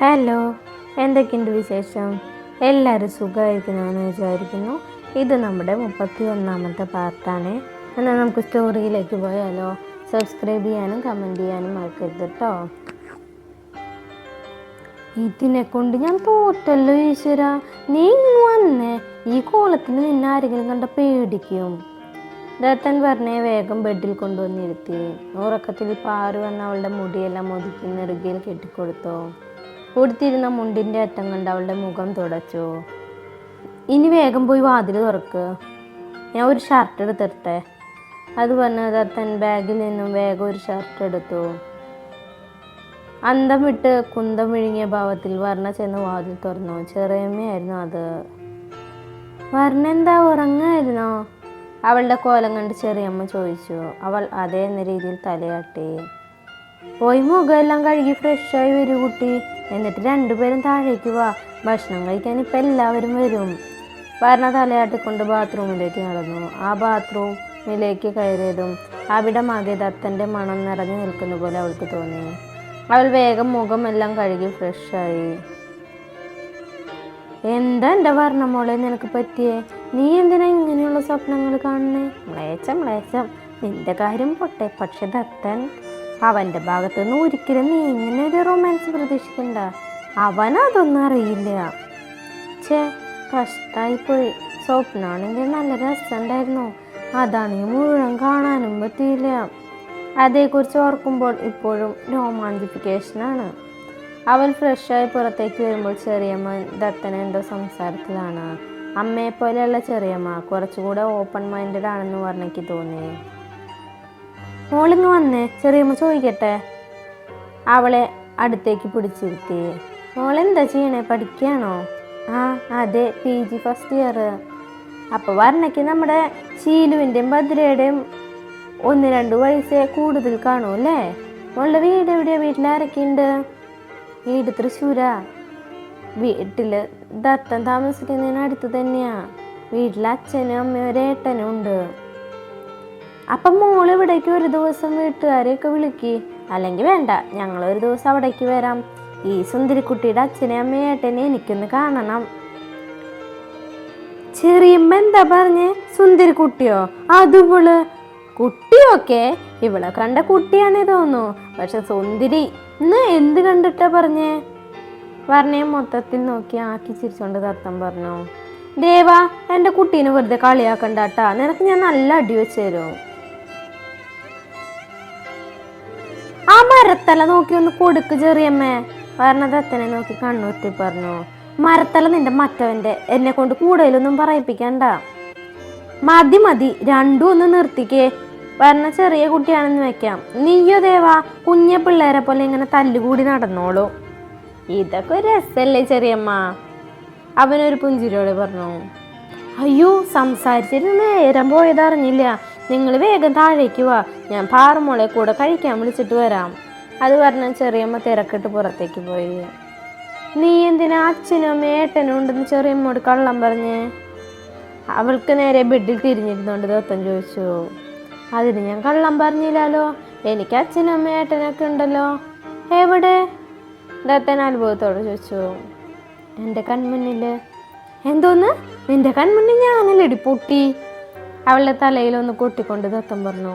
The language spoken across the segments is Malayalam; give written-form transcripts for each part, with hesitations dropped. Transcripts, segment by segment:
ഹലോ, എന്തൊക്കെയുണ്ട് വിശേഷം? എല്ലാവരും സുഖമായിരിക്കണമെന്ന് വിചാരിക്കുന്നു. ഇത് നമ്മുടെ 31ാമത്തെ പാർട്ടാണ്. എന്നാൽ നമുക്ക് സ്റ്റോറിയിലേക്ക് പോയാലോ? സബ്സ്ക്രൈബ് ചെയ്യാനും കമൻറ്റ് ചെയ്യാനും മറക്കരുത് കേട്ടോ. ഇതിനെ കൊണ്ട് ഞാൻ തോറ്റല്ലോ ഈശ്വര. നീ ഇങ്ങനെ വന്നേ, ഈ കോലത്തിൽ നിന്നെ ആരെങ്കിലും കണ്ട പേടിക്കും. ദത്തൻ പറഞ്ഞേ വേഗം ബെഡിൽ കൊണ്ടുവന്നിരുത്തി. ഉറക്കത്തിൽ പാറു വന്ന് അവളുടെ മുടിയെല്ലാം ഒതുക്കി നെറുകയിൽ കെട്ടിക്കൊടുത്തു. കൊടുത്തിരുന്ന മുണ്ടിൻ്റെ അറ്റം കണ്ട് അവളുടെ മുഖം തുടച്ചു. ഇനി വേഗം പോയി വാതിൽ തുറക്ക്, ഞാൻ ഒരു ഷർട്ട് എടുത്തിട്ടെ. അത് പറഞ്ഞ ദത്തൻ ബാഗിൽ നിന്നും വേഗം ഒരു ഷർട്ട് എടുത്തു. അന്തം വിട്ട് കുന്തം വിഴുങ്ങിയ ഭാവത്തിൽ വർണ്ണ ചെന്ന് വാതിൽ തുറന്നു. ചെറിയമ്മയായിരുന്നു അത്. വർണ്ണ എന്താ ഉറങ്ങായിരുന്നോ? അവളുടെ കോലം കണ്ട് ചെറിയമ്മ ചോദിച്ചു. അവൾ അതേ എന്ന രീതിയിൽ തലയാട്ടി. പോയി മുഖമെല്ലാം കഴുകി ഫ്രഷായി വരൂ കുട്ടി, എന്നിട്ട് രണ്ടുപേരും താഴേക്ക് വാ, ഭക്ഷണം കഴിക്കാൻ ഇപ്പം എല്ലാവരും വരും. വർണ്ണ തലയാട്ടിക്കൊണ്ട് ബാത്റൂമിലേക്ക് നടന്നു. ആ ബാത്റൂമിലേക്ക് കയറിയതും അവിടമാകെ ദത്തൻ്റെ മണം നിറഞ്ഞു നിൽക്കുന്ന പോലെ അവൾക്ക് തോന്നി. അവൾ വേഗം മുഖമെല്ലാം കഴുകി ഫ്രഷായി. എന്താ എൻ്റെ വർണ്ണ മോളെ നിനക്ക് പറ്റിയേ? നീ എന്തിനാ ഇങ്ങനെയുള്ള സ്വപ്നങ്ങൾ കാണണേ? മ്ലേച്ഛം, നിന്റെ കാര്യം പൊട്ടെ. പക്ഷെ ദത്തൻ, അവൻ്റെ ഭാഗത്തു നിന്ന് ഒരിക്കലും നീ ഇങ്ങനെ ഒരു റൊമാൻസ് പ്രതീക്ഷിക്കണ്ട. അവനതൊന്നും അറിയില്ല. കഷ്ടായിപ്പോയി. സ്വപ്നമാണെങ്കിൽ നല്ല രസമുണ്ടായിരുന്നു, അതാണെങ്കിൽ മുഴുവൻ കാണാനും പറ്റിയില്ല. അതേക്കുറിച്ച് ഓർക്കുമ്പോൾ ഇപ്പോഴും രോമാഞ്ചിഫിക്കേഷനാണ്. അവൻ ഫ്രഷായി പുറത്തേക്ക് വരുമ്പോൾ ചെറിയമ്മ ദത്തൻ എന്തോ സംസാരത്തിലാണ്. അമ്മയെപ്പോലെയുള്ള ചെറിയമ്മ കുറച്ചുകൂടെ ഓപ്പൺ മൈൻഡഡ് ആണെന്ന് വർണ്ണയ്ക്ക് തോന്നി. മോളിങ്ങ് വന്നേ, ചെറിയമ്മ ചോദിക്കട്ടെ. അവളെ അടുത്തേക്ക് പിടിച്ചിരുത്തി. മോളെന്താ ചെയ്യണേ, പഠിക്കുകയാണോ? ആ അതെ, PG ഫസ്റ്റ് ഇയർ. അപ്പോൾ വർണ്ണയ്ക്ക് നമ്മുടെ ശീലുവിൻ്റെയും ഭദ്രയുടെയും 1-2 വയസ്സേ കൂടുതൽ കാണൂ അല്ലേ? മോളുടെ വീട് എവിടെയാ? വീട്ടിലാരൊക്കെയുണ്ട്? വീട് തൃശ്ശൂരാ. വീട്ടിൽ ദത്തൻ താമസിക്കുന്നതിന് അടുത്ത് തന്നെയാ. വീട്ടിൽ അച്ഛനും അമ്മയും ഒരേട്ടനും ഉണ്ട്. അപ്പം മോൾ ഇവിടേക്ക് ഒരു ദിവസം വീട്ടുകാരെയൊക്കെ വിളിക്ക്, അല്ലെങ്കിൽ വേണ്ട, ഞങ്ങൾ ഒരു ദിവസം അവിടേക്ക് വരാം. ഈ സുന്ദരിക്കുട്ടിയുടെ അച്ഛനെ അമ്മയും ഏട്ടനെ എനിക്കൊന്ന് കാണണം. ചെറിയമ്മ എന്താ പറഞ്ഞേ? സുന്ദരിക്കുട്ടിയോ? അതുപോലെ കുട്ടിയൊക്കെ ഇവളെ കണ്ട കുട്ടിയാണേ തോന്നുന്നു, പക്ഷെ സുന്ദരി ഇന്ന് എന്ത് കണ്ടിട്ടാ പറഞ്ഞേ? വർണ്ണയെ മൊത്തത്തിൽ നോക്കി ആക്കി ചിരിച്ചോണ്ട് ദത്തൻ പറഞ്ഞു. ദേവാ, എൻ്റെ കുട്ടീനെ വെറുതെ കളിയാക്കണ്ടാട്ടാ, നിനക്ക് ഞാൻ നല്ല അടി വെച്ച് തരും. ആ മരത്തല നോക്കി ഒന്ന് കൊടുക്ക് ചെറിയമ്മേ. വർണ്ണ ദത്തനെ നോക്കി കണ്ണുത്തി പറഞ്ഞു. മരത്തല നിന്റെ മറ്റവൻ്റെ, എന്നെ കൊണ്ട് കൂടുതലൊന്നും പറയിപ്പിക്കണ്ട. മതി, രണ്ടും ഒന്ന് നിർത്തിക്കേ. വർണ്ണ ചെറിയ കുട്ടിയാണെന്ന് വെക്കാം, നീയോ ദേവാ കുഞ്ഞ പിള്ളേരെ പോലെ ഇങ്ങനെ തല്ലുകൂടി നടന്നോളൂ. ഇതൊക്കെ ഒരു രസല്ലേ ചെറിയമ്മ? അവനൊരു പുഞ്ചിരിയോടെ പറഞ്ഞു. അയ്യോ, സംസാരിച്ചിട്ട് നേരം പോയതറിഞ്ഞില്ല. നിങ്ങൾ വേഗം താഴേക്ക് വാ, ഞാൻ പാറുമോളെ കൂടെ കഴിക്കാൻ വിളിച്ചിട്ട് വരാം. അത് പറഞ്ഞ ചെറിയമ്മ തിരക്കിട്ട് പുറത്തേക്ക് പോയി. നീ എന്തിനാ അച്ഛനും അമ്മയും ഏട്ടനും ഉണ്ടെന്ന് ചെറിയമ്മോട് കള്ളം പറഞ്ഞേ? അവൾക്ക് നേരെ ബെഡിൽ തിരിഞ്ഞിരുന്നോണ്ട് ദത്തൻ ചോദിച്ചു. അതിന് ഞാൻ കള്ളം പറഞ്ഞില്ലല്ലോ, എനിക്ക് അച്ഛനും അമ്മയും ഏട്ടനൊക്കെ ഉണ്ടല്ലോ. എവിടെ? ദത്തൻ അത്ഭുതത്തോടെ ചോദിച്ചു. എൻ്റെ കൺമുന്നിൽ. എന്തോന്ന്? നിന്റെ കൺമുന്നിൽ ഞാനല്ലടി പൊട്ടി. അവളുടെ തലയിലൊന്ന് കൊട്ടിക്കൊണ്ട് ദത്തൻ പറഞ്ഞു.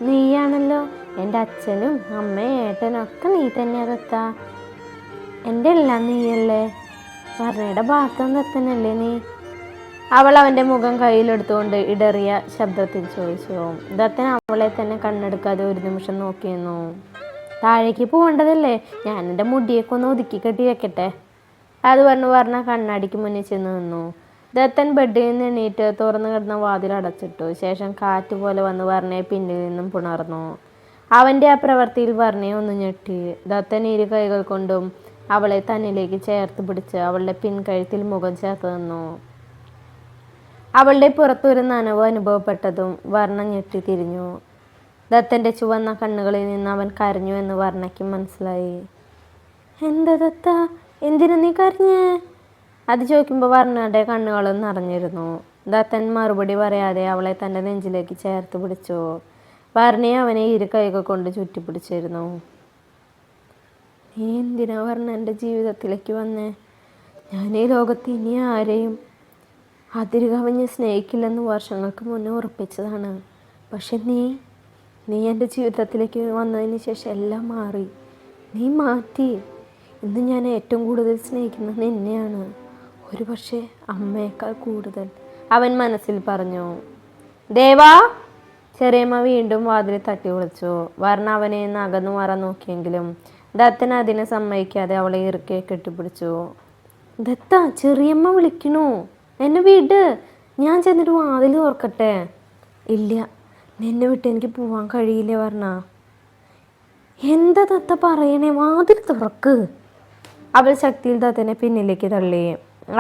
നീയാണല്ലോ, എൻ്റെ അച്ഛനും അമ്മയും ഏട്ടനും ഒക്കെ നീ തന്നെയാ ദത്താ. എൻ്റെ എല്ലാം നീയല്ലേ. വർണ്ണയുടെ ഭാഗം ദത്തനല്ലേ നീ? അവൾ അവൻ്റെ മുഖം കയ്യിലെടുത്തുകൊണ്ട് ഇടറിയ ശബ്ദത്തിൽ ചോദിച്ചു. ദത്തൻ അവളെ തന്നെ കണ്ണെടുക്കാതെ ഒരു നിമിഷം നോക്കിയിരുന്നു. താഴേക്ക് പോകേണ്ടതല്ലേ, ഞാൻ എൻ്റെ മുടിയൊക്കെ ഒന്ന് ഒതുക്കി കെട്ടി വെക്കട്ടെ. അത് പറഞ്ഞു വർണ്ണ കണ്ണാടിക്ക് മുന്നിൽ ചെന്ന് നിന്നു. ദത്തൻ ബെഡിൽ നിന്ന് എണീറ്റ് തുറന്നു കിടന്ന വാതിൽ അടച്ചിട്ടു. ശേഷം കാറ്റ് പോലെ വന്ന് വർണ്ണയെ പിന്നിൽ നിന്നും പുണർന്നു. അവൻ്റെ ആ പ്രവൃത്തിയിൽ വർണ്ണയെ ഒന്ന് ഞെട്ടി. ദത്തൻ ഇരു കൈകൾ കൊണ്ടും അവളെ തന്നിലേക്ക് ചേർത്ത് പിടിച്ച് അവളുടെ പിൻകഴുത്തിൽ മുഖം ചേർത്ത് നിന്നു. അവളുടെ പുറത്തൊരു നനവ് അനുഭവപ്പെട്ടതും വർണ്ണ ഞെട്ടി തിരിഞ്ഞു. ദത്തൻ്റെ ചുവന്ന കണ്ണുകളിൽ നിന്ന് അവൻ കരഞ്ഞു എന്ന് വർണ്ണയ്ക്ക് മനസ്സിലായി. എന്താ ദത്ത, എന്തിനാ നീ കരഞ്ഞേ? അത് ചോദിക്കുമ്പോൾ വർണ്ണയുടെ കണ്ണുകളും നിറഞ്ഞിരുന്നു. ദത്തൻ മറുപടി പറയാതെ അവളെ തൻ്റെ നെഞ്ചിലേക്ക് ചേർത്ത് പിടിച്ചു. വർണ്ണയെ അവനെ ഇരു കൈകൾ കൊണ്ട് ചുറ്റിപ്പിടിച്ചിരുന്നു. നീ എന്തിനാ പറഞ്ഞ എൻ്റെ ജീവിതത്തിലേക്ക് വന്നേ? ഞാൻ ഈ ലോകത്ത് ഇനി ആരെയും അതിര് കവിഞ്ഞ് സ്നേഹിക്കില്ലെന്ന് വർഷങ്ങൾക്ക് മുന്നേ ഉറപ്പിച്ചതാണ്. പക്ഷെ നീ എൻ്റെ ജീവിതത്തിലേക്ക് വന്നതിന് ശേഷം എല്ലാം മാറി. നീ മാറ്റി. ഇന്ന് ഞാൻ ഏറ്റവും കൂടുതൽ സ്നേഹിക്കുന്നത് നിന്നെയാണ്, ഒരു പക്ഷേ അമ്മയേക്കാൾ കൂടുതൽ, അവൻ മനസ്സിൽ പറഞ്ഞു. ദേവാ! ചെറിയമ്മ വീണ്ടും വാതിൽ തട്ടി വിളിച്ചു. വർണ്ണ അവനെ അകന്നു മാറാൻ നോക്കിയെങ്കിലും ദത്തൻ അതിനെ സമ്മതിക്കാതെ അവളെ ഇറുക്കെ കെട്ടിപ്പിടിച്ചു. ദത്ത, ചെറിയമ്മ വിളിക്കണു, എന്നെ വിട്, ഞാൻ ചെന്നിട്ട് വാതിൽ തുറക്കട്ടെ. ഇല്ല, നിന്നെ വിട്ട് എനിക്ക് പോവാൻ കഴിയില്ല വർണ്ണ. എന്താ ദത്ത പറയണേ? വാതിൽ തുറക്ക്. അവൾ ശക്തിയിൽ ദത്തനെ പിന്നിലേക്ക് തള്ളി.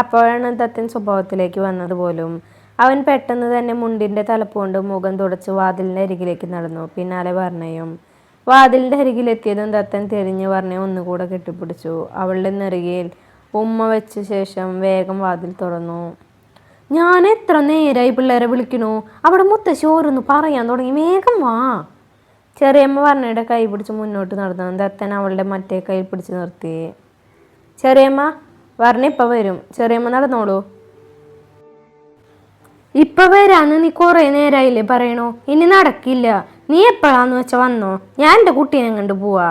അപ്പോഴാണ് ദത്തൻ സ്വഭാവത്തിലേക്ക് വന്നത് പോലും. അവൻ പെട്ടെന്ന് തന്നെ മുണ്ടിൻ്റെ തലപ്പുകൊണ്ട് മുഖം തുടച്ച് വാതിലിൻ്റെ അരികിലേക്ക് നടന്നു. പിന്നാലെ വർണ്ണയും. വാതിലിൻ്റെ അരികിലെത്തിയതും ദത്തൻ തിരിഞ്ഞ് വർണ്ണയെ ഒന്നുകൂടെ കെട്ടിപ്പിടിച്ചു. അവളുടെ നെറുകയിൽ ഉമ്മ വെച്ച ശേഷം വേഗം വാതിൽ തുറന്നു. ഞാൻ എത്ര നേരമായി പിള്ളേരെ വിളിക്കണു, അവിടെ മുത്തശ്ശി ഓരോന്ന് പറയാൻ തുടങ്ങി, വേഗം വാ. ചെറിയമ്മ വർണ്ണയുടെ കൈ പിടിച്ച് മുന്നോട്ട് നടന്നു. ദത്തൻ അവളുടെ മറ്റേ കൈ പിടിച്ച് നിർത്തി. ചെറിയമ്മ, വർണ്ണ ഇപ്പം വരും, ചെറിയമ്മ നടന്നോളൂ. ഇപ്പം വരാന്ന് നീ കുറേ നേരമായില്ലേ പറയണോ? ഇനി നടക്കില്ല, നീ എപ്പോഴാന്ന് വെച്ചാൽ വന്നോ, ഞാൻ എൻ്റെ കുട്ടീനെ കണ്ടു പോവാ.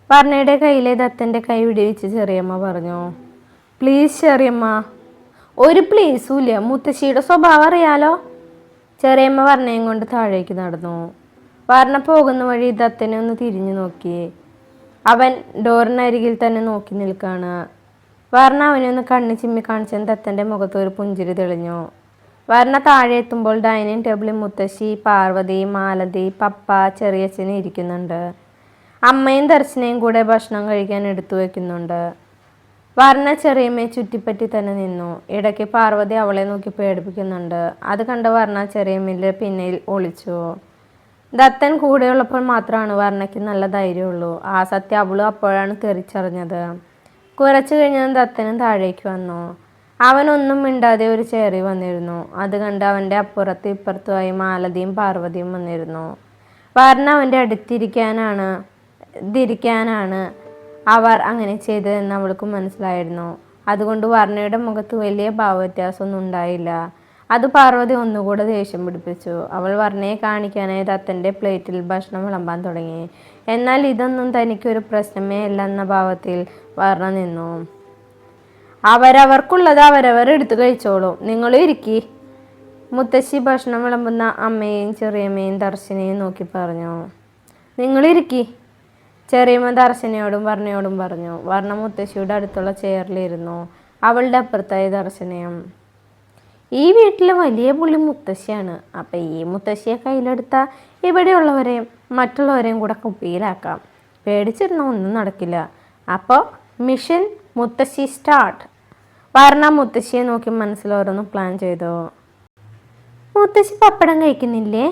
വർണ്ണയുടെ കയ്യിലെ ദത്തൻ്റെ കൈ വിടിവിച്ച് ചെറിയമ്മ പറഞ്ഞു. പ്ലീസ് ചെറിയമ്മ. ഒരു പ്ലീസും ഇല്ല, മുത്തശ്ശിയുടെ സ്വഭാവം അറിയാലോ. ചെറിയമ്മ വർണ്ണയും കൊണ്ട് താഴേക്ക് നടന്നു. വർണ്ണ പോകുന്ന വഴി ദത്തനെ ഒന്ന് തിരിഞ്ഞു നോക്കി. അവൻ ഡോറിനരികിൽ തന്നെ നോക്കി നിൽക്കാണ്. വർണ്ണ അവനെ ഒന്ന് കണ്ണു ചിമ്മി കാണിച്ച ദത്തൻ്റെ മുഖത്ത് ഒരു പുഞ്ചിരി തെളിഞ്ഞു. വർണ്ണ താഴെ എത്തുമ്പോൾ ഡൈനിങ് ടേബിളിൽ മുത്തശ്ശി, പാർവതി, മാലതി, പപ്പ, ചെറിയച്ഛനും ഇരിക്കുന്നുണ്ട്. അമ്മയും ദർശനയും കൂടെ ഭക്ഷണം കഴിക്കാൻ എടുത്തു വയ്ക്കുന്നുണ്ട്. വർണ്ണ ചെറിയമ്മയെ ചുറ്റിപ്പറ്റി തന്നെ നിന്നു. ഇടയ്ക്ക് പാർവതി അവളെ നോക്കി പേടിപ്പിക്കുന്നുണ്ട്. അത് കണ്ട വർണ്ണ ചെറിയമ്മയുടെ പിന്നിൽ ഒളിച്ചു. ദത്തൻ കൂടെയുള്ളപ്പോൾ മാത്രമാണ് വർണ്ണയ്ക്ക് നല്ല ധൈര്യമുള്ളൂ. ആ സത്യം അവളും അപ്പോഴാണ് തിരിച്ചറിഞ്ഞത്. കുറച്ചു കഴിഞ്ഞാൽ ദത്തനും താഴേക്ക് വന്നു. അവനൊന്നും മിണ്ടാതെ ഒരു ചെയറിൽ വന്നിരുന്നു. അത് കണ്ട് അവൻ്റെ അപ്പുറത്തും ഇപ്പുറത്തുമായി മാലതിയും പാർവതിയും വന്നിരുന്നു. വർണ്ണ അവൻ്റെ അടുത്തിരിക്കാനാണ് അവർ അങ്ങനെ ചെയ്തതെന്ന് അവൾക്ക് മനസ്സിലായിരുന്നു. അതുകൊണ്ട് വർണ്ണയുടെ മുഖത്ത് വലിയ ഭാവവ്യത്യാസമൊന്നും ഉണ്ടായില്ല. അത് പാർവതി ഒന്നുകൂടെ ദേഷ്യം പിടിപ്പിച്ചു. അവൾ വർണ്ണയെ കാണിക്കാനായി ദത്തൻ്റെ പ്ലേറ്റിൽ ഭക്ഷണം വിളമ്പാൻ തുടങ്ങി. എന്നാൽ ഇതൊന്നും തനിക്കൊരു പ്രശ്നമേ അല്ല എന്ന ഭാവത്തിൽ വർണ്ണ നിന്നു. അവരവർക്കുള്ളത് അവരവർ എടുത്തു കഴിച്ചോളും, നിങ്ങളും ഇരിക്കി. മുത്തശ്ശി ഭക്ഷണം വിളമ്പുന്ന അമ്മയെയും ചെറിയമ്മയും ദർശനയും നോക്കി പറഞ്ഞു. നിങ്ങളിരിക്കി. ചെറിയമ്മ ദർശനയോടും വർണ്ണയോടും പറഞ്ഞു. വർണ്ണ മുത്തശ്ശിയുടെ അടുത്തുള്ള ചെയറിലിരുന്നു. അവളുടെ അപ്പുറത്തായി ദർശനയും. ഈ വീട്ടിലെ വലിയ പുള്ളി മുത്തശ്ശിയാണ്. അപ്പം ഈ മുത്തശ്ശിയെ കയ്യിലെടുത്താൽ ഇവിടെയുള്ളവരെയും മറ്റുള്ളവരെയും കൂടെ കുപ്പിയിലാക്കാം. പേടിച്ചിരുന്ന ഒന്നും നടക്കില്ല. അപ്പോൾ മിഷൻ മുത്തശ്ശി സ്റ്റാർട്ട്. വർണ്ണ മുത്തശ്ശിയെ നോക്കി മനസ്സിലോരോന്ന് പ്ലാൻ ചെയ്തു. മുത്തശ്ശി പപ്പടം കഴിക്കുന്നില്ലേ?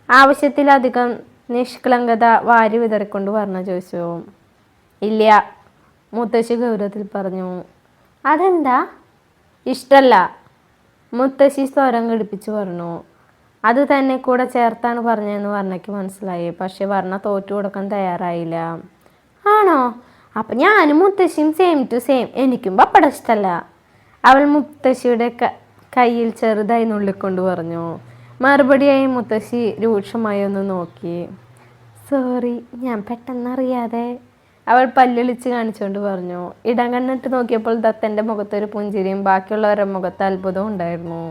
ആവശ്യത്തിലധികം നിഷ്കളങ്കത വാരി വിതറിക്കൊണ്ട് വർണ്ണ ചോദിച്ചു. ഇല്ല, മുത്തശ്ശി ഗൗരവത്തിൽ പറഞ്ഞു. അതെന്താ? ഇഷ്ടല്ല, മുത്തശ്ശി സ്വരം ഘടിപ്പിച്ച് പറഞ്ഞു. അത് തന്നെ കൂടെ ചേർത്താണ് പറഞ്ഞതെന്ന് വർണ്ണയ്ക്ക് മനസ്സിലായി. പക്ഷെ വർണ്ണ തോറ്റു കൊടുക്കാൻ തയ്യാറായില്ല. ആണോ? അപ്പം ഞാനും മുത്തശ്ശിയും സെയിം ടു സെയിം, എനിക്കും പപ്പടം ഇഷ്ടമല്ല. അവൾ മുത്തശ്ശിയുടെ കയ്യിൽ ചെറുതായി നുള്ളിക്കൊണ്ട് പറഞ്ഞു. മറുപടിയായി മുത്തശ്ശി രൂക്ഷമായി ഒന്ന് നോക്കി. സോറി, ഞാൻ പെട്ടെന്നറിയാതെ, അവൾ പല്ലിളിച്ച് കാണിച്ചുകൊണ്ട് പറഞ്ഞു. ഇടം കണ്ണിട്ട് നോക്കിയപ്പോൾ ദത്തൻ്റെ മുഖത്തൊരു പുഞ്ചിരിയും ബാക്കിയുള്ളവരുടെ മുഖത്ത് അത്ഭുതവും ഉണ്ടായിരുന്നു.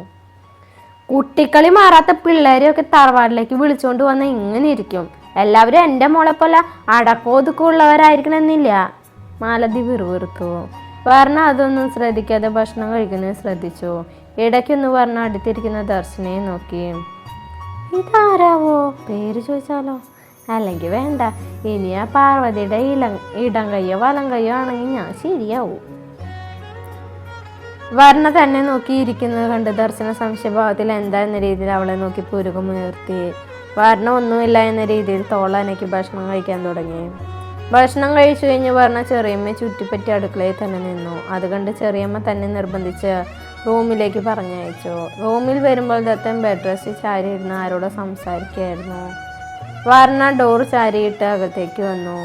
കുട്ടിക്കളി മാറാത്ത പിള്ളേരെയൊക്കെ തറവാടിലേക്ക് വിളിച്ചുകൊണ്ട് വന്ന ഇങ്ങനെ ഇരിക്കും. എല്ലാവരും എൻ്റെ മോളെ പോലെ അടക്കമൊതുക്കമുള്ളവരായിരിക്കണമെന്നില്ല. മാലതി വിറുവിറുത്തു. വർണ്ണ അതൊന്നും ശ്രദ്ധിക്കാതെ ഭക്ഷണം കഴിക്കുന്നത് ശ്രദ്ധിച്ചു. ഇടയ്ക്കൊന്ന് വർണ്ണ അടുത്തിരിക്കുന്ന ദർശനയെ നോക്കി. ഇതാരാവോ? പേര് ചോദിച്ചാലോ? അല്ലെങ്കിൽ വേണ്ട, ഇനി ആ പാർവതിയുടെ ഇടം കയ്യോ വലം കയ്യോ ആണെങ്കിൽ ഞാൻ ശരിയാവും. വർണ്ണ തന്നെ നോക്കിയിരിക്കുന്നത് കണ്ട് ദർശന സംശയഭാവത്തിൽ എന്താ എന്ന രീതിയിൽ അവളെ നോക്കി പുരുകമുയർത്തി. വർണ്ണ ഒന്നുമില്ല എന്ന രീതിയിൽ തോളനയ്ക്ക് ഭക്ഷണം കഴിക്കാൻ തുടങ്ങി. ഭക്ഷണം കഴിച്ചു കഴിഞ്ഞ് വർണ്ണ ചെറിയമ്മയെ ചുറ്റിപ്പറ്റി അടുക്കളയിൽ തന്നെ നിന്നു. അത് കണ്ട് ചെറിയമ്മ തന്നെ നിർബന്ധിച്ച് റൂമിലേക്ക് പറഞ്ഞയച്ചു. റൂമിൽ വരുമ്പോൾ ദത്തൻ ബെഡ് റെസ്റ്റ് ചാരിയിരുന്ന് ആരോട് സംസാരിക്കുകയായിരുന്നു. വർണ്ണ ഡോർ ചാരിയിട്ട് അകത്തേക്ക് വന്നു.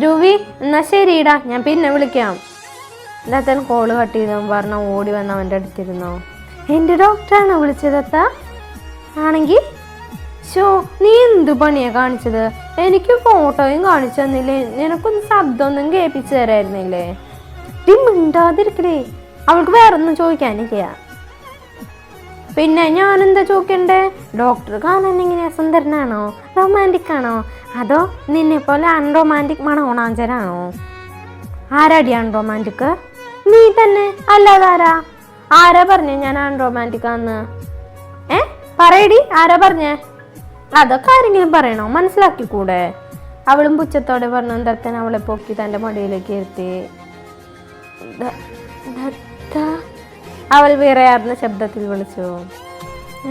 ധ്രുവി എന്നാ ശരിടാ, ഞാൻ പിന്നെ വിളിക്കാം. ദത്തൻ കോള് കട്ട് ചെയ്തു പറഞ്ഞ ഓടി വന്ന് അവൻ്റെ അടുത്തിരുന്നു. എൻ്റെ ഡോക്ടറാണോ വിളിച്ചതത്ത? ആണെങ്കിൽ നീ എന്തു പണിയാ കാണിച്ചത്? എനിക്ക് ഫോട്ടോയും കാണിച്ചു തന്നില്ലേ? നിനക്കൊന്ന് ശബ്ദമൊന്നും കേൾപ്പിച്ചു തരായിരുന്നില്ലേ? മിണ്ടാതിരിക്കടേ, അവൾക്ക് വേറൊന്നും ചോദിക്കാനില്ല. പിന്നെ ഞാനെന്താ ചോദിക്കണ്ടേ? ഡോക്ടർ കാണാൻ എങ്ങനെയാ, സുന്ദരനാണോ, റൊമാൻറ്റിക് ആണോ, അതോ നിന്നെ പോലെ അൺറൊമാൻറ്റിക് മണോണാഞ്ചനാണോ? ആരാടി അൺറൊമാൻറ്റിക്? നീ തന്നെ, അല്ലാതെ ആരാ പറഞ്ഞേ ഞാൻ അൺറൊമാൻറ്റിക് ആന്ന്? പറയടി, ആരാ പറഞ്ഞേ? അതൊക്കെ ആരെങ്കിലും പറയണോ? മനസ്സിലാക്കിക്കൂടെ? അവളും പുച്ഛത്തോടെ പറഞ്ഞു. ദത്തൻ അവളെ പൊക്കി തൻ്റെ മടിയിലേക്ക് ഇരുത്തി. അവൾ വിറയാർന്ന ശബ്ദത്തിൽ വിളിച്ചു.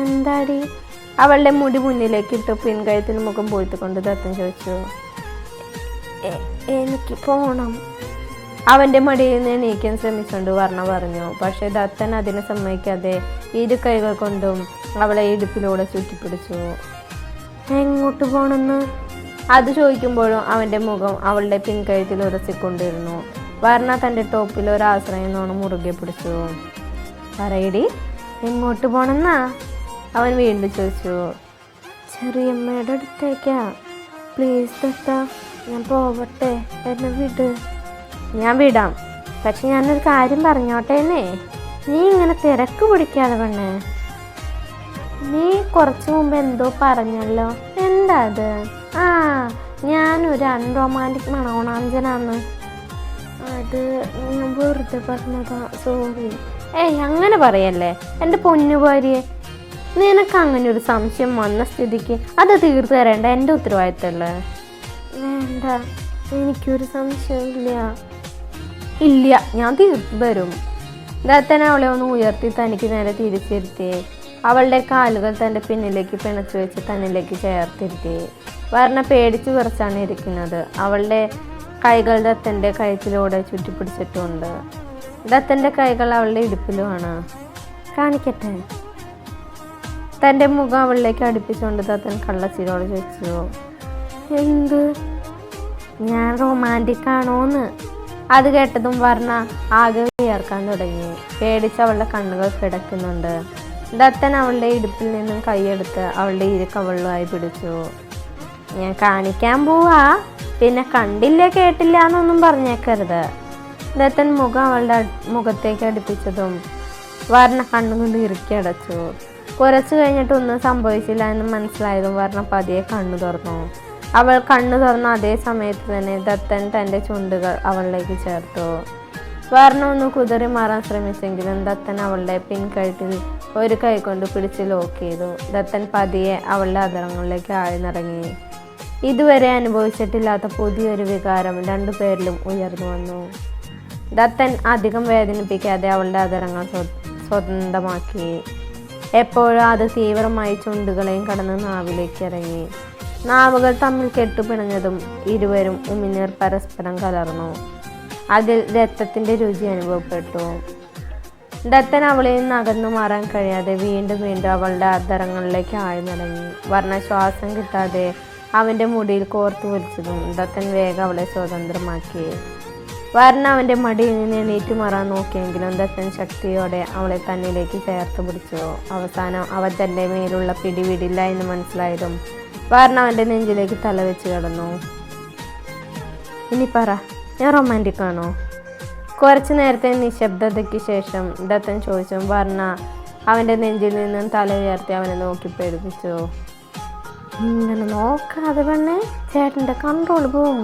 എന്താടി? അവളുടെ മുടി മുന്നിലേക്ക് ഇട്ടു പിൻകഴുത്തിന് മുഖം പോയിത്തുകൊണ്ട് ദത്തൻ ചോദിച്ചു. എനിക്ക് പോണം. അവൻ്റെ മടിയിൽ നിന്ന് എണീക്കാൻ ശ്രമിച്ചുകൊണ്ട് വർണ്ണ പറഞ്ഞു. പക്ഷെ ദത്തൻ അതിനെ സമ്മതിക്കാതെ ഇരു കൈകൾ കൊണ്ടും അവളെ ഇടുപ്പിലൂടെ ചുറ്റിപ്പിടിച്ചു. എങ്ങോട്ട് പോണെന്ന് അത് ചോദിക്കുമ്പോഴും അവൻ്റെ മുഖം അവളുടെ പിൻകഴുത്തിൽ ഉരസിക്കൊണ്ടിരുന്നു. വർണ്ണ തൻ്റെ ടോപ്പിൽ ഒരാശ്രയം നോണ് മുറുകെ പിടിച്ചു. പറയടി, എങ്ങോട്ട് പോണെന്നാ? അവൻ വീണ്ടും ചോദിച്ചു. ചെറിയമ്മയുടെ അടുത്തേക്കാ. പ്ലീസ് ദത്ത, ഞാൻ പോവട്ടെ, എന്നെ വിട്. ഞാൻ വിടാം, പക്ഷെ ഞാനൊരു കാര്യം പറഞ്ഞോട്ടേന്നേ. നീ ഇങ്ങനെ തിരക്ക് പിടിക്കാതെ പെണ്ണേ. നീ കുറച്ചു മുമ്പ് എന്തോ പറഞ്ഞല്ലോ, എന്താ അത്? ഞാനൊരു അൺറൊമാൻറ്റിക് മണോണാഞ്ചനാന്ന്. അത് ഞാൻ വെറുതെ പറഞ്ഞതാ, സോറി. അങ്ങനെ പറയല്ലേ എൻ്റെ പൊന്നു ഭാര്യയെ. നിനക്ക് അങ്ങനെ ഒരു സംശയം വന്ന സ്ഥിതിക്ക് അത് തീർത്തു തരേണ്ട എൻ്റെ ഉത്തരവാദിത്തമല്ലേ? വേണ്ട, എനിക്കൊരു സംശയമില്ല. ഇല്ല, ഞാൻ തീർത്തു തരും. ദത്തൻ അവളെ ഒന്ന് ഉയർത്തി തനിക്ക് നേരെ തിരിച്ചിരുത്തി. അവളുടെ കാലുകൾ തൻ്റെ പിന്നിലേക്ക് പിണച്ചു വെച്ച് തന്നിലേക്ക് ചേർത്തിരുത്തി. വർണ്ണ പേടിച്ചു വിറച്ചാണ് ഇരിക്കുന്നത്. അവളുടെ കൈകൾ ദത്തൻ്റെ കഴുത്തിലൂടെ ചുറ്റിപ്പിടിച്ചിട്ടുണ്ട്. ദത്തൻ്റെ കൈകൾ അവളുടെ ഇടുപ്പിലുമാണ്. കാണിക്കട്ടെ? തൻ്റെ മുഖം അവളിലേക്ക് അടുപ്പിച്ചുകൊണ്ട് ദത്തൻ കള്ളച്ചിരോട് ചോദിച്ചു. എന്ത്? ഞാൻ റൊമാൻറ്റിക് ആണോന്ന്? അത് കേട്ടതും വർണ്ണ ആകെ വിയർക്കാൻ തുടങ്ങി. പേടിച്ച് അവളുടെ കണ്ണുകൾ കിടക്കുന്നുണ്ട്. ദത്തൻ അവളുടെ ഇടുപ്പിൽ നിന്നും കൈയെടുത്ത് അവളുടെ ഇരു കവളുമായി പിടിച്ചു. ഞാൻ കാണിക്കാൻ പോവാ, പിന്നെ കണ്ടില്ല കേട്ടില്ല എന്നൊന്നും പറഞ്ഞേക്കരുത്. ദത്തൻ മുഖം അവളുടെ മുഖത്തേക്ക് അടുപ്പിച്ചതും വർണ്ണ കണ്ണുകൊണ്ട് ഇറുക്കി അടച്ചു. കുറച്ചു കഴിഞ്ഞിട്ട് ഒന്നും സംഭവിച്ചില്ല എന്ന് മനസ്സിലായതും വർണ്ണ പതിയെ കണ്ണു തുറന്നു. അവൾ കണ്ണു തുറന്ന അതേ സമയത്ത് തന്നെ ദത്തൻ തൻ്റെ ചുണ്ടുകൾ അവളിലേക്ക് ചേർത്തു. വർണ്ണ ഒന്ന് കുതറി മാറാൻ ശ്രമിച്ചെങ്കിലും ദത്തൻ അവളുടെ പിൻകഴുത്തിൽ ഒരു കൈ കൊണ്ട് പിടിച്ച് ലോക്ക് ചെയ്തു. ദത്തൻ പതിയെ അവളുടെ അധരങ്ങളിലേക്ക് ആഴ്ന്നിറങ്ങി. ഇതുവരെ അനുഭവിച്ചിട്ടില്ലാത്ത പുതിയൊരു വികാരം രണ്ടുപേരിലും ഉയർന്നു വന്നു. ദത്തൻ അധികം വേദനിപ്പിക്കാതെ അവളുടെ അധരങ്ങൾ സ്വന്തമാക്കി. എപ്പോഴും അത് തീവ്രമായി ചുണ്ടുകളെയും കടന്ന് നാവിലേക്ക് ഇറങ്ങി. നാവുകൾ തമ്മിൽ കെട്ടുപിണഞ്ഞതും ഇരുവരും ഉമിനീർ പരസ്പരം കലർന്നു. അതിൽ രക്തത്തിൻ്റെ രുചി അനുഭവപ്പെട്ടു. ദത്തൻ അവളിൽ നിന്ന് അകന്നു മാറാൻ കഴിയാതെ വീണ്ടും വീണ്ടും അവളുടെ അധരങ്ങളിലേക്ക് ആഴ്ന്നിറങ്ങി. വർണ്ണ ശ്വാസം കിട്ടാതെ അവൻ്റെ മുടിയിൽ കോർത്തു വലിച്ചതും ദത്തൻ വേഗം അവളെ സ്വതന്ത്രമാക്കി. വർണ്ണ അവൻ്റെ മടിയിൽ നിന്ന് എണീറ്റ് മാറാൻ നോക്കിയെങ്കിലും ദത്തൻ ശക്തിയോടെ അവളെ തന്നിലേക്ക് ചേർത്ത് പിടിച്ചു. അവസാനം അവൻ തൻ്റെ മേലുള്ള പിടിവിടില്ല എന്ന് മനസ്സിലായതും വർണ്ണ അവൻ്റെ നെഞ്ചിലേക്ക് തലവെച്ച് കിടന്നു. ഇനി പറ, ഞാൻ റൊമാൻറ്റിക് ആണോ? കുറച്ചു നേരത്തെ നിശബ്ദതയ്ക്ക് ശേഷം ദത്തൻ ചോദിച്ചു. വർണ്ണ അവൻ്റെ നെഞ്ചിൽ നിന്നും തല ഉയർത്തി അവനെ നോക്കി പേടിപ്പിച്ചു. ഇങ്ങനെ നോക്കാതെ പെണ്ണേ, ചേട്ടൻ്റെ കൺട്രോൾ പോവും.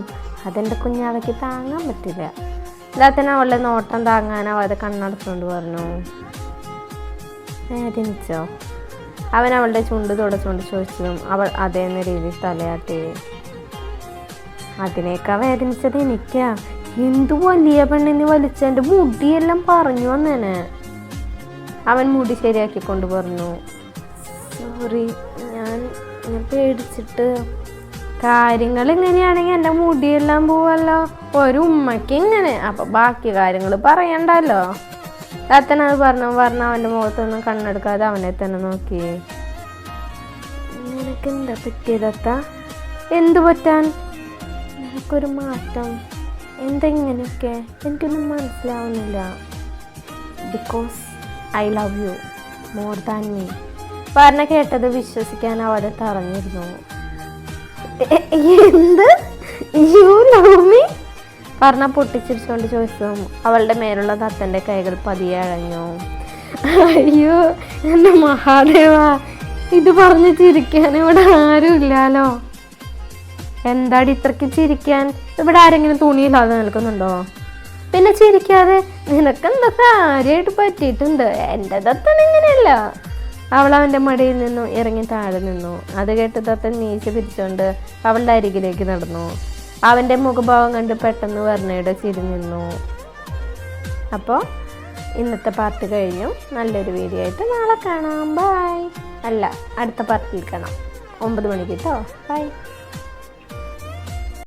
അതെൻ്റെ കുഞ്ഞാവയ്ക്ക് താങ്ങാൻ പറ്റില്ല. ദത്തൻ അവളുടെ നോട്ടം താങ്ങാനാവാതെ കണ്ണടച്ചുകൊണ്ട് പറഞ്ഞു. വേദനിച്ചോ? അവൻ അവളുടെ ചുണ്ട് തുടച്ചുകൊണ്ട് ചോദിച്ചതും അവൾ അതേന്ന രീതിയിൽ തലയാട്ടി. അതിനേക്കാൾ വേദനിച്ചത് എനിക്കാ. എന്തു വലിയ പെണ്ണിന് വലിച്ചെൻ്റെ മുടിയെല്ലാം പറഞ്ഞു വന്നേനെ. അവൻ മുടി ശരിയാക്കിക്കൊണ്ട് പറഞ്ഞു. സോറി, ഞാൻ പേടിച്ചിട്ട്. കാര്യങ്ങൾ ഇങ്ങനെയാണെങ്കിൽ എൻ്റെ മുടിയെല്ലാം പോവല്ലോ. ഒരു ഉമ്മയ്ക്ക് ഇങ്ങനെ, അപ്പം ബാക്കി കാര്യങ്ങൾ പറയണ്ടല്ലോ. ദത്തൻ അത് പറഞ്ഞു. അവൻ്റെ മുഖത്തൊന്നും കണ്ണെടുക്കാതെ അവനെ തന്നെ നോക്കി. നിനക്ക് എന്താ പറ്റിയ ദത്ത? എന്തു പറ്റാൻ? നിനക്കൊരു മാറ്റം എന്തെങ്ങനെയൊക്കെ എനിക്കൊന്നും മനസ്സിലാവുന്നില്ല. Because I love you more than me. പറഞ്ഞ കേട്ടത് വിശ്വസിക്കാൻ അവളെ തറഞ്ഞിരുന്നു. എന്ത് യു ലവ് മീ പറഞ്ഞ പൊട്ടിച്ചിരിച്ചുകൊണ്ട് ചോദിച്ചു. അവളുടെ മേലുള്ള തത്തൻ്റെ കൈകൾ പതിയെ അഴഞ്ഞു. അയ്യോ എൻ്റെ മഹാദേവ, ഇത് പറഞ്ഞ് ചിരിക്കാൻ ഇവിടെ ആരും ഇല്ലാലോ. എന്താടി ഇത്രയ്ക്ക് ചിരിക്കാൻ? ഇവിടെ ആരെങ്കിലും തുണിയില്ലാതെ നിൽക്കുന്നുണ്ടോ? പിന്നെ ചിരിക്കാതെ നിനക്കെന്താ കാര്യമായിട്ട് പറ്റിയിട്ടുണ്ട്? എൻ്റെ ദത്തൻ ഇങ്ങനെയല്ല. അവൾ അവൻ്റെ മടിയിൽ നിന്നും ഇറങ്ങി താഴെ നിന്നു. അത് കേട്ട് ദത്തൻ മീശ പിരിച്ചുകൊണ്ട് അവളുടെ അരികിലേക്ക് നടന്നു. അവൻ്റെ മുഖഭാവം കണ്ട് പെട്ടെന്ന് വർണ്ണയുടെ ചിരി നിന്നു. അപ്പോൾ ഇന്നത്തെ പാർട്ട് കഴിഞ്ഞു. നല്ലൊരു വീഡിയോ ആയിട്ട് നാളെ കാണാം. ബൈ. അല്ല, അടുത്ത പാർട്ടിൽ കാണാം 9 മണിക്ക് കേട്ടോ. ബൈ.